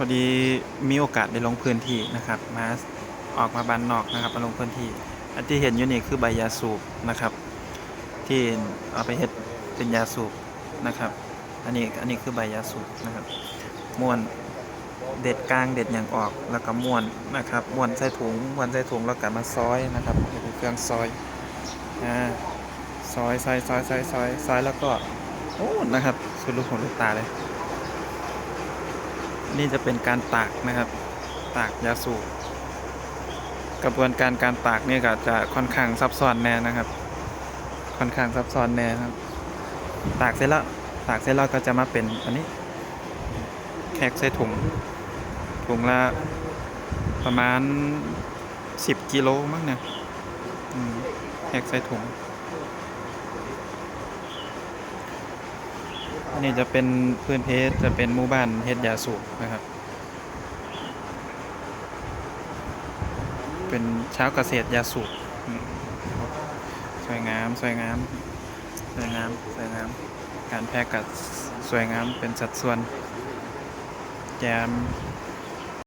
อดีมีโอกาสได้ลงพื้นที่นะครับมาออกมาบ้านนอกนะครับมาลงพื้นที่อันที่เห็นอยู่นี่คือใบยาสูบนะครับที่เอาไปเฮ็ดเป็นยาสูบนะครับอันนี้คือใบยาสูบนะครับม้วนเด็ดกลางเด็ดอย่างออกแล้วก็ม้วนนะครับม้วนใส่ถุงแล้วก็มาซอยนะครับเป็นเครื่องซอยอ่าซอยแล้วก็โอ้นะครับสุดลูกหูลูกตาเลยนี่จะเป็นการตากนะครับตากยาสูบกระบวนการตากนี่ก็จะค่อนข้างซับซ้อนแน่นะครับค่อนข้างซับซ้อนแน่ครับตากเสร็จแล้วก็จะมาเป็นอันนี้แพ็คใส่ถุงละประมาณ10 กิโลมั้งเนี่ยแพ็คใส่ถุงอันนี้จะเป็นพื้นเพจะเป็นหมู่บ้านเฮ็ดยาสูบนะครับเป็นชาวเกษตรยาสูบสวยงามการแพ็คกับสวยงามเป็นสัดส่วนแจม